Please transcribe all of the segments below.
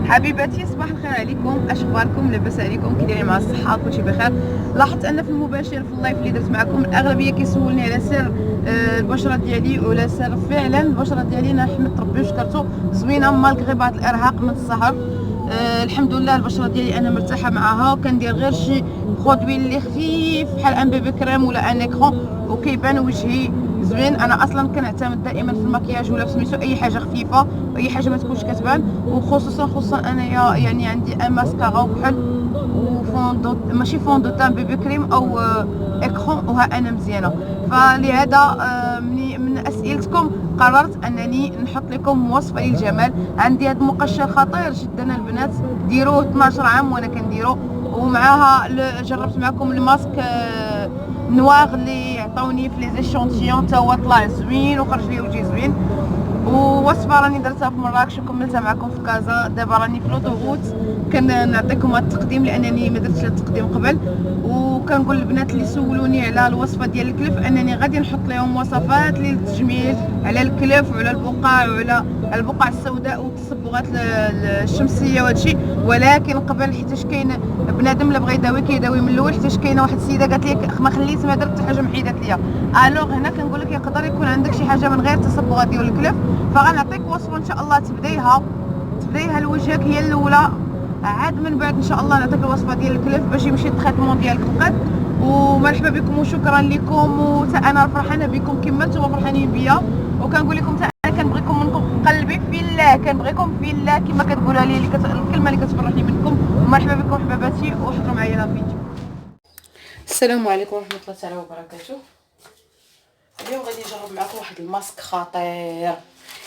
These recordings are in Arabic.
حبيباتي صباح الخير عليكم، اش اخباركم؟ لاباس عليكم؟ كي دايرين مع الصحه؟ كلشي بخير. لاحظت ان في المباشر في اللايف اللي درت معكم الاغلبيه كيسولني على سر البشره ديالي ولا سر فعلا البشره ديالي. انا حمدت ربي وشكرته زوينه مالغري بعض الارهاق من السهر. الحمد لله البشره ديالي انا مرتاحه معاها، وكندير غير شي برودوي اللي خفيف بحال ان بيبي كريم ولا ان اكرون وكيبان وجهي زوين. انا اصلا كنعتمد دائما في المكياج ولا في سميتو اي حاجه خفيفه واي حاجه ما تكونش كتبان، وخصوصا انايا يعني عندي ان ماسكارا وكحل وفوندو، ماشي فوندو تان بيبي كريم او اكرون، وها انا مزيانه. فلهذا من اسئلتكم قررت انني نحط لكم وصفه للجمال. عندي هذا المقشر خطير جدا البنات، ديروه 12 عام وانا كنديرو، ومعاها جربت معكم الماسك نواغ اللي عطاوني في لي زيشونتيون، تا هو طلع زوين وخرج لي وجهي زوين. ووصفه راني درتها في مراكش وكملتها معكم في كازا. دابا راني في لوطوغوت كنعطيكم هذا التقديم لانني ما درتش التقديم قبل. وكنقول للبنات اللي سولوني على الوصفه ديال الكلف انني غادي نحط لهم وصفات للتجميل على الكلف وعلى البقع وعلى البقع السوداء والتصبغات الشمسيه وهادشي. ولكن قبل حيتاش كاين بنادم اللي بغى يداوي كيداوي من الاول، حيتاش كاينه واحد السيده قالت لي ما خليت ما درت حتى حاجه محيدات ليا. الوغ هنا كنقول لك يقدر يكون عندك شي حاجه من غير التصبغات ديال الكلف، فغنعطيك وصفه ان شاء الله تبدايها لوجهك هي الاولى، عاد من بعد ان شاء الله نعطيك الوصفه ديال الكلف باش يمشي التريتمون ديالك بقد. ومرحبا بكم وشكرا لكم، وتا انا فرحانه بكم كما نتوما فرحانين بيا. وكنقول لكم تا انا كنبغيكم من قلبي في الله، كنبغيكم في الله كما كتقولها لي الكلمه اللي كتفرحني منكم. ومرحبا بكم حباباتي، وحضروا معايا لا فيديو. السلام عليكم ورحمه الله تعالى وبركاته. اليوم غادي نجرب معكم واحد الماسك خطير.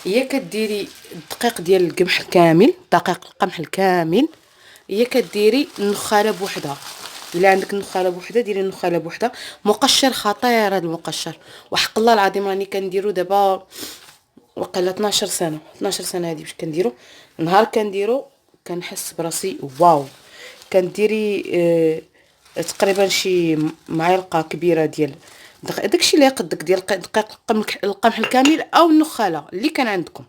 هي كديري الدقيق ديال القمح الكامل، دقيق القمح الكامل، هي كديري النخاله بوحدها. الا عندك النخاله بوحدها ديري النخاله بوحدها. مقشر خطير هذا المقشر، وحق الله العظيم راني كنديرو دابا وقيلا 12 سنه 12 سنه هذه باش كنديرو. نهار كنديرو كنحس براسي واو. كنديري تقريبا شي معلقه كبيره ديال داكشي اللي يقدك ديال دقيق القمح الكامل او النخاله اللي كان عندكم.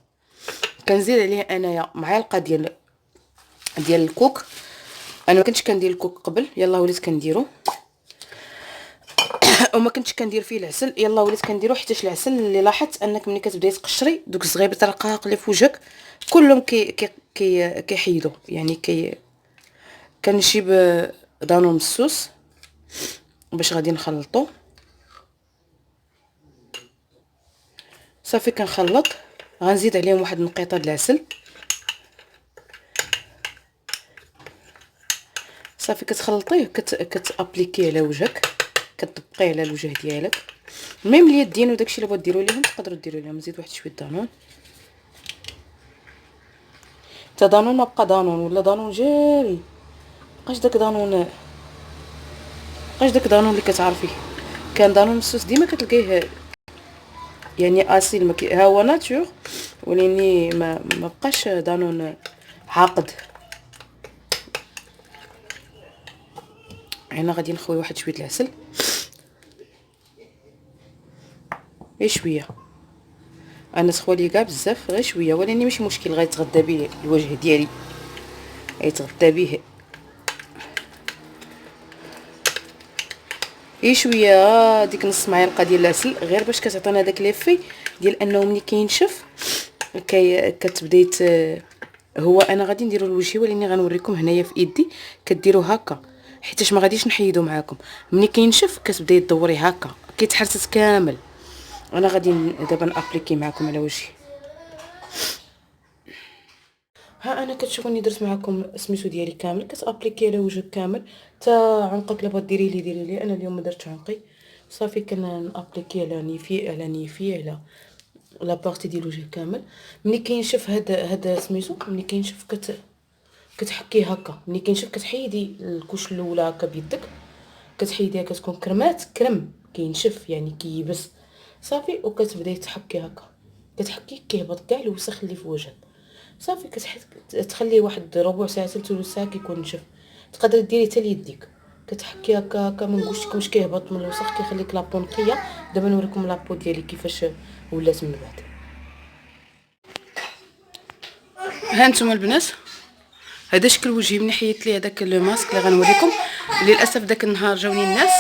كنزيد عليه انايا معلقه ديال الكوك. انا ما كنتش كندير الكوك قبل، يلا وليت كنديرو. وما كنتش كندير فيه العسل، يلا وليت كنديرو حيت العسل اللي لاحظت انك ملي كتبداي تقشري دوك الصغيبات الرقاق اللي في وجهك كلهم كيحيدوا يعني كنجيب دانون مسوس باش غادي نخلطو. صافي كنخلط، غنزيد عليهم واحد النقيطه د العسل. صافي كتخلطيه كتابليكيه على وجهك، كتطبقيه على الوجه ديالك. ميم اليدين وداكشي اللي بغيتو ديروا ليهم تقدروا ديروا ليهم. نزيد واحد شويه دانون، تا دانون ما بقى دانون ولا دانون جاري، بقاش داك دانون، بقاش داك دانون اللي كتعرفيه. كان دانون مسوس ديما كتلقيه يعني اصيل، ها هو ناتور، ولكن ما بقاش دانون عاقد. هنا غادي نخوي واحد شويه العسل، غير شويه. انا سخوالي كاع بزاف، غير شويه، ولكن ماشي مشكل، غيتغدى به الوجه ديالي، غيتغدى به غير شويه. ديك نص معلقه ديال العسل غير باش كتعطينا داك ليفي ديال انه ملي كينشف كتبداي هو انا غادي نديرو لوجهي، ولكن غنوريكم هنايا في يدي كديروا هكا حيتاش ما غاديش نحيدو معاكم. ملي كينشف كتبداي تدوري هكا كيتحرسس كامل. انا غادي دابا نابليكي معكم على وجهي. ها انا كتشوفوني درت معكم سميتو ديالي كامل، كتابليكي على وجهك كامل حتى عنقك. لا بغات ديري لي انا اليوم ما درتش عنقي. صافي كنابليكي على نيفي على لا بارتي ديال الوجه كامل. ملي كينشف هذا سميتو، ملي كينشف كتحكيه هكا. ملي كينشف كتحيدي الكوش الاولى هكا بيدك، كتحيديها كتكون كرمات كرم كينشف يعني كيبس. صافي وكتبداي تحكي هكا، كتحكي كيهبط كاع الوسخ اللي في وجهك. صافي تخليه واحد ربع ساعه ثلث ساعه كيكون نشف. تقدر ديري حتى ليديك، كتحكي هكا ما نقولش كيهبط من الوسخ، كيخليك لابو نقيه. دابا نوريكم لابو ديالي كيفاش ولات من بعد. ها نتوما البنات هذا شكل وجهي من حيت لي هذاك لو ماسك اللي غنوريكم. للاسف داك النهار جاوني الناس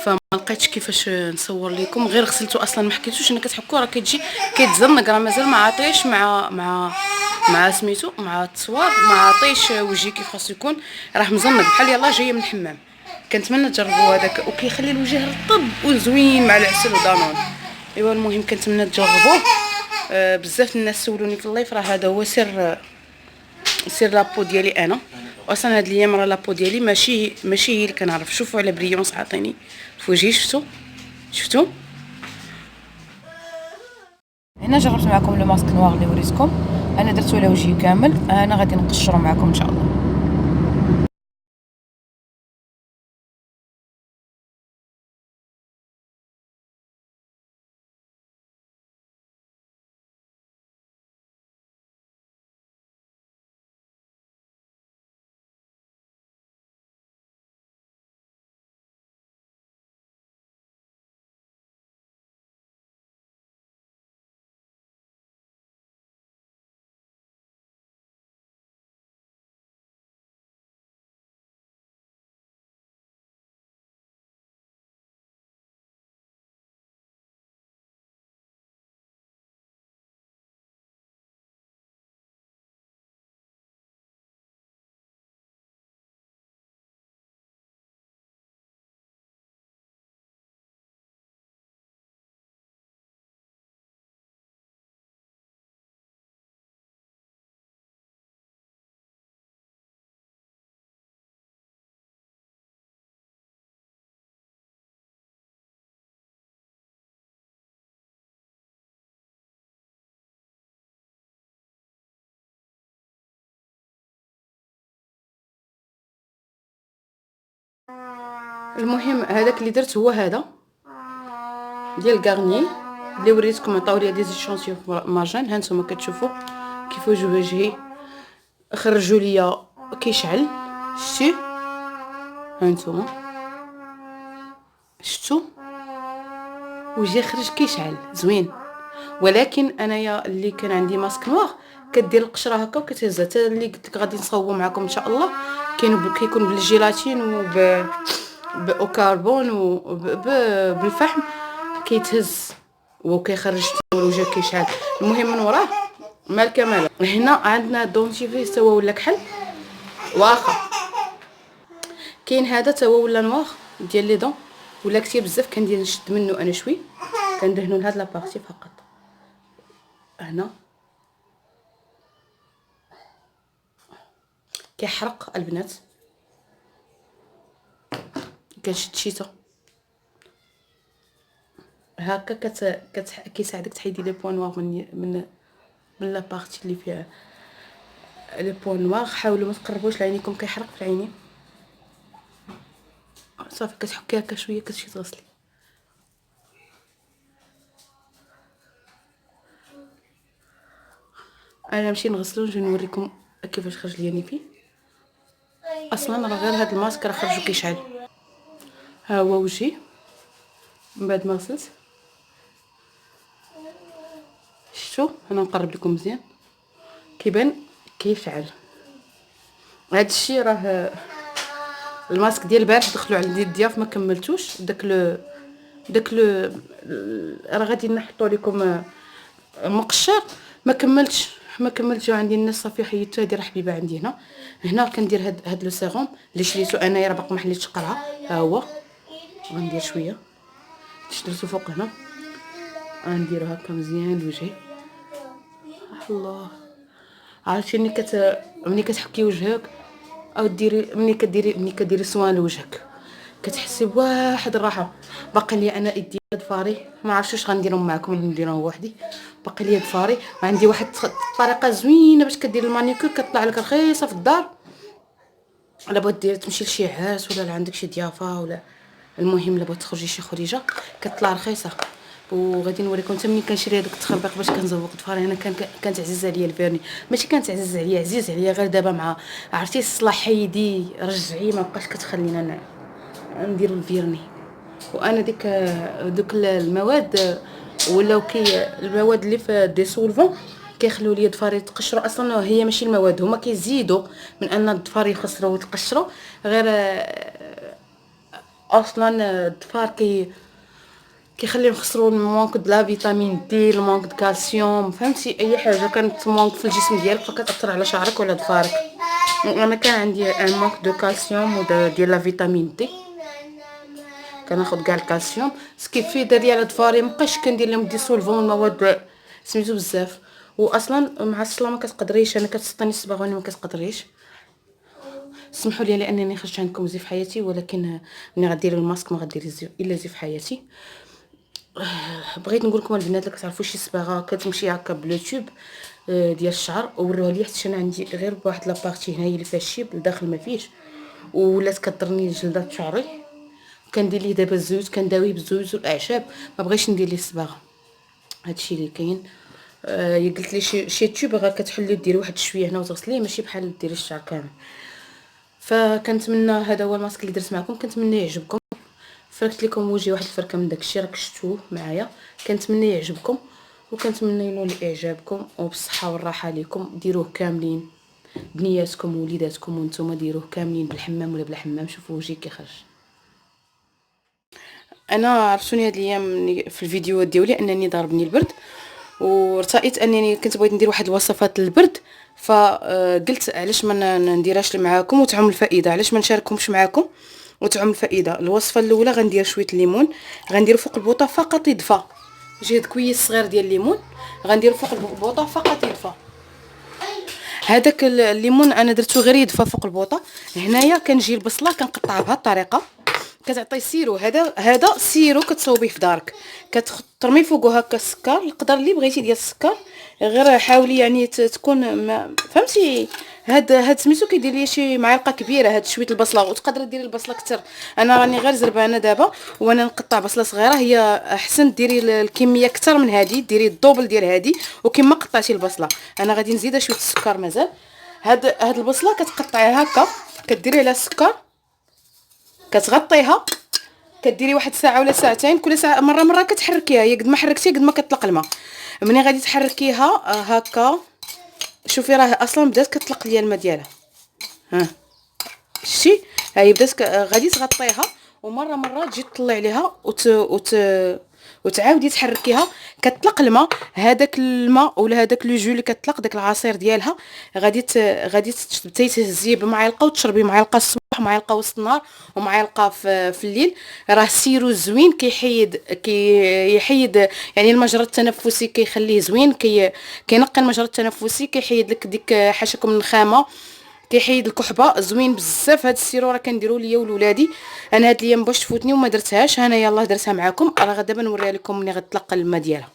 فما لقيتش كيفاش نصور لكم، غير غسلته اصلا ما حكيتوش. انا كتحكوا راه كتجي كيتزنق، راه مازال ما عطيش مع سميتو مع التصوير، ما عطيش وجهي كيف خاصو يكون، راه مزنق بحال يلاه جايه من الحمام. كنتمنى تجربوا هذاك، وكيخلي الوجه رطب وزوين مع العسل ودانون. ايوا المهم كنتمنى تجربوه. بزاف الناس سولوني في اللايف، راه هذا هو سر لابو ديالي انا. واصلا هاد الايام راه لابو ديالي ماشي هي اللي كنعرف. شوفوا على بريونس عطيني في وجهي، شفتوا هنا. جربت معكم لو ماسك نوار اللي وريتكم، انا درتو على وجهي كامل. انا غادي نقشرو معكم ان شاء الله. المهم هذاك اللي درت هو هذا ديال غارني اللي وريتكم. عطاو لي دي زيشونسيون مارجان. ها نتوما كتشوفوا كيف وجهي خرجوا ليا كيشعل. شتي ها نتوما شفتوا وجهي خرج كيشعل زوين. ولكن انايا اللي كان عندي ماسك نوار كدير القشره هكا وكتهزها. حتى اللي قلت لك غادي نصاوبو معكم ان شاء الله كيكون بالجيلاتين او كربون بالفحم كيتهز وكيخرج الوجه كيشعل. المهم من وراه مال كمال. هنا عندنا دونتيفريس هو ولا كحل واخا. كاين هذا تا هو ولا نوار ديال لي دون ولا كثير بزاف. كندير نشد منه انا شوي، كندهنو لهاد لابارتي فقط هنا. كيحرق البنات. كنشد شيته هكا كيساعدك تحيدي لي بوين نوار من لابارتي اللي فيها لي بوين نوار. حاولوا ما تقربوش لعينيكم، كيحرق في العينين. صافي كتحكي هكا شويه كتمشي تغسلي. انا نمشي نغسلو نجي نوريكم كيفاش خرج ليا نيفي. اصلا راه غير هاد الماسك راه خرجو كيشعل. ها هو وجهي من بعد ما غسلت. شفتوا انا نقرب لكم مزيان كيبان كيشعل. هاد الشيء راه الماسك ديال البارح دخلوا عندي الضياف ما كملتوش. داك لو راه غادي نحطوا لكم مقشر ما كملتش عندي الناس صافي حيدتو. هذه راه حبيبه عندي هنا كندير هاد لو سيروم اللي شريتو انايا راه باقي ما حليتش قرعه. ها هو غندير شويه درتو فوق هنا. غنديرو هكا مزيان لوجهي. الله عرفتي ملي كتحكي وجهك او ديري ملي كديري سوان لوجهك كتحسي بواحد الراحه. باقي لي انا يدي ضفاري ما عرفتش واش غنديرهم معكم ولا نديرهم وحدي. باقي لي ضفاري وعندي واحد الطريقه زوينه باش كدير المانيكور كطلع لك رخيصه في الدار. الا بغيت دير تمشي لشي عرس ولا عندك شي ضيافه ولا المهم الا بغيت تخرجي شي خريجه كتطلع رخيصه. وغادي نوريكم حتى ملي كنشري هذاك التخربيق باش كنزوق ضفاري. انا كانت عزيزه عليا الفيرني، ماشي كانت عزيزه عليا، عزيز عليا غير دابا مع عرفتي الصلاح حيدي رجعي ما بقاش كتخلينا ندير الفيرني. وانا دوك المواد ولاو المواد اللي في ديسولفون كيخليو لي الضفار يتقشروا. اصلا هي ماشي المواد، هما كيزيدوا من ان الضفار يخسروا ويتقشروا، غير اصلا الضفار كيخليهم يخسروا المونك د لا فيتامين دي، المونك د كالسيوم، فهمتي؟ اي حاجه كانت مونك في الجسم ديالك فكتاثر على شعرك ولا ضفارك. انا كان عندي ان مونك دو كالسيوم و ديال لا فيتامين دي، كناخذ كاع الكالسيوم سكيفي دار لي على ضفاري، مابقيتش كندير لهم ديسولفون المواد سميتو بزاف. واصلا مع الصلاه ما كتقدريش، انا كتسطني الصباغ وانا ما كتقدريش. سمحوا لي لانني خرجت عندكم زيف حياتي، ولكن ملي غديري الماسك ما غديري الا زيف حياتي. بغيت نقول لكم البنات اللي كتعرفوا شي صباغه كتمشي هكا بلوتوب ديال الشعر وروها لي، حيت انا عندي غير بواحد لابارتي هنايا اللي فيها الشيب لداخل ما فيش، ولات كضرني جلده شعري. كندير ليه دابا الزيوت، كنداويه بالزيوت والاعشاب، ما بغيتش ندير ليه الصباغه. هادشي اللي كاين. قلت لي شي تيوب غير كتحلي ديري واحد شويه هنا وتغسليه، ماشي بحال ديري الشعر كامل. فكنتمنى هذا هو الماسك اللي درت معكم، كنتمنى يعجبكم. فركت لكم وجهي واحد الفركه من داكشي راك شفتوه معايا، كنتمنى يعجبكم وكنتمنى ينول اعجابكم وبالصحه والراحه ليكم. ديروه كاملين بنياتكم ووليداتكم، وانتم ديروه كاملين بالحمام ولا بلا حمام. شوفوا وجهي كي خرج. انا عرفتوني هاد الايام في الفيديوهات ديالي انني ضربني البرد، وارتأيت انني كنت بغيت ندير واحد الوصفات للبرد، فقلت علاش ما نديرهاش معاكم وتعم الفائده، علاش ما نشاركهمش معاكم وتعم الفائده. الوصفه الاولى غندير شويه الليمون، غندير فوق البوطه فقط يدفى، جهد كويس صغير ديال الليمون غندير فوق البوطه فقط يدفى. هذاك الليمون انا درتو غير يدفى فوق البوطه. هنايا كنجي البصله كنقطعها بهذه الطريقه، كتعطي سيرو. هذا سيرو كتصوبيه في دارك، كترمي فوقه هكا السكر، القدر اللي بغيتي ديال السكر، غير حاولي يعني تكون ما فهمتي. هاد سميتو كيدير لي شي معلقه كبيره هاد شويه البصله، وتقدري ديري البصله كتر. انا راني غير زربانه دابا وانا نقطع بصله صغيره، هي احسن ديري الكميه كتر من هادي، ديري الدوبل ديال هادي. وكما قطعتي البصله انا غادي نزيدها شويه السكر مازال. هاد البصله كتقطعيها هكا، كديري عليها السكر، كتغطيها، كديري واحد ساعه ولا ساعتين، كل ساعه مره كتحركيها. هي قد ما حركتيها قد ما كتطلق الماء. ملي غادي تحركيها هكا، شوفي راه اصلا بدات كتطلق ليا الماء ديالها. ها شتي، هي بدات غادي تغطيها، ومره تجي تطلعي عليها وتعاودي تحركيها، كتطلق الماء. هذاك الماء ولا هذاك لو جو اللي كتطلق، داك العصير ديالها غادي تبداي تهزيه بمعلقه وتشربي معلقه الصباح، معلقه وسط النهار، ومعلقه في الليل. راه سيرو زوين، كيحيد يعني المجرى التنفسي، كيخليه زوين، كينقي المجرى التنفسي، كيحيد لك ديك حاشاكم النخامه، كيحيد الكحبه. زوين بزاف هاد السيرو، راه كنديرو ليا ولولادي. انا هاد الايام باش تفوتني وما درتهاش، انا يلاه درتها معكم. راه دابا نوريها لكم ملي غتلقى الماء ديالها.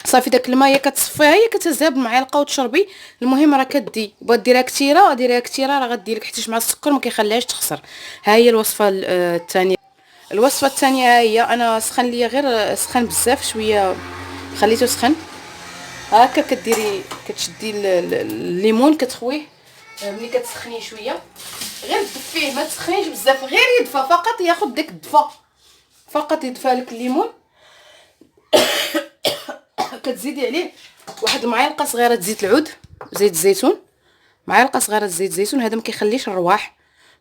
صافي داك الماء هي كتصفيها، هي كتهزها بالمعلقه وتشربي. المهم راه كدي بغات ديرها كثيره ديريها كثيره، راه غدير لك حيت مع السكر ما كيخليهاش تخسر. ها هي الوصفه الثانيه. الوصفه الثانيه ها هي، انا سخن ليا غير سخن بزاف شويه، خليته سخن هكا. كديري كتشدي الليمون كتخويه، ملي كتسخنيه شويه غير دفيه، ما تسخنيش بزاف، غير يدفى فقط، ياخذ داك الدفا فقط، يدفى لك الليمون. كتزيدي عليه واحد المعلقه صغيره زيت العود، زيت الزيتون، معلقه صغيره زيت الزيتون. هذا ما كيخليش الرواح،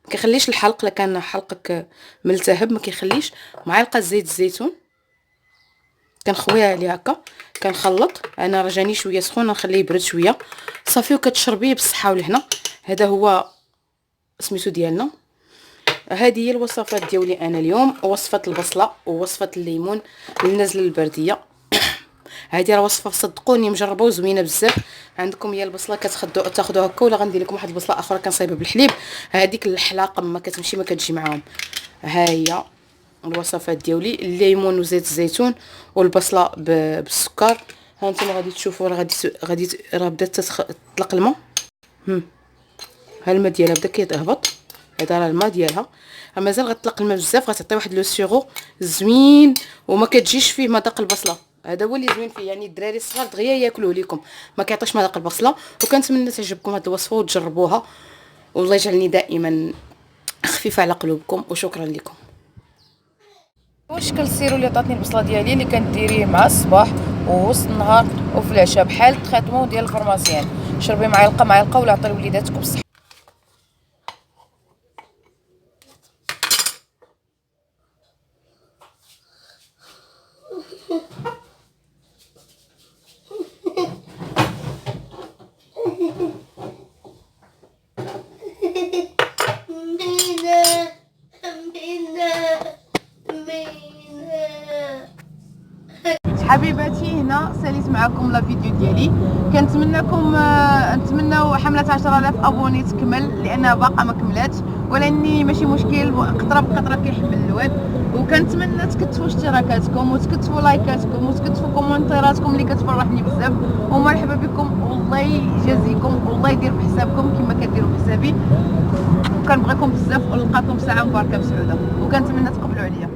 ما كيخليش الحلق، الا كان حلقك ملتهب ما كيخليش. معلقه زيت الزيتون كنخويها عليه هكا، كنخلط. انا رجاني شويه سخون، نخليه يبرد شويه صافي، وكتشربيه بالصحه والهنا. هذا هو سميتو ديالنا. هذه هي الوصفات ديالي انا اليوم، وصفه البصله ووصفه الليمون للنزله البرديه. هذه راه وصفه صدقوني مجربه وزوينه بزاف. عندكم هي البصله تاخذوها هكا، ولا غندير لكم واحد البصله اخرى كنصايبها بالحليب، هذيك الحلاقه ما كتمشي ما كتجي معاهم. ها هي الوصفات ديالي، الليمون وزيت الزيتون والبصله بالسكر. ها انتم غادي تشوفوا راه غادي راه بدات تطلق الماء. ها الماء ديالها بدا كيهبط، هذا راه الماء ديالها. مازال غتطلق الماء بزاف، غتعطي واحد لو سيغو زوين وما كتجيش فيه مذاق البصله. هذا هو اللي زوين فيه، يعني الدراري الصغار دغيا ياكلوه لكم، ما كيعطيش مذاق البصله. وكنتمنى تعجبكم هذه الوصفه وتجربوها، والله يجعلني دائما خفيفه على قلوبكم. وشكرا لكم. وشكل السيرو اللي عطاتني البصله ديالي اللي كنديريه مع الصباح ووسط النهار وفي العشاء بحال التريتمون ديال الفارماسيان. شربي معلقه ولا عطي لوليداتكم بالصحه. حبيباتي هنا ساليت معكم لا فيديو ديالي. كنتمنىكم نتمناو حمله 10000 ابوني تكمل لانها باقا ما كملاتش، ولاني ماشي مشكل، قطره بقطره كيحمل الواد. وكنتمنى تكتفوا اشتراكاتكم وتكتفوا لايكاتكم وتكتفوا كومونتيراتكم اللي كتفرحني بزاف. ومرحبا بكم، والله يجازيكم والله يدير بحسابكم كما كديروا بحسابي. وكنبغيكم بزاف ونلقاكم ساعه مباركه بسعوده، وكنتمنى تقبلوا عليا.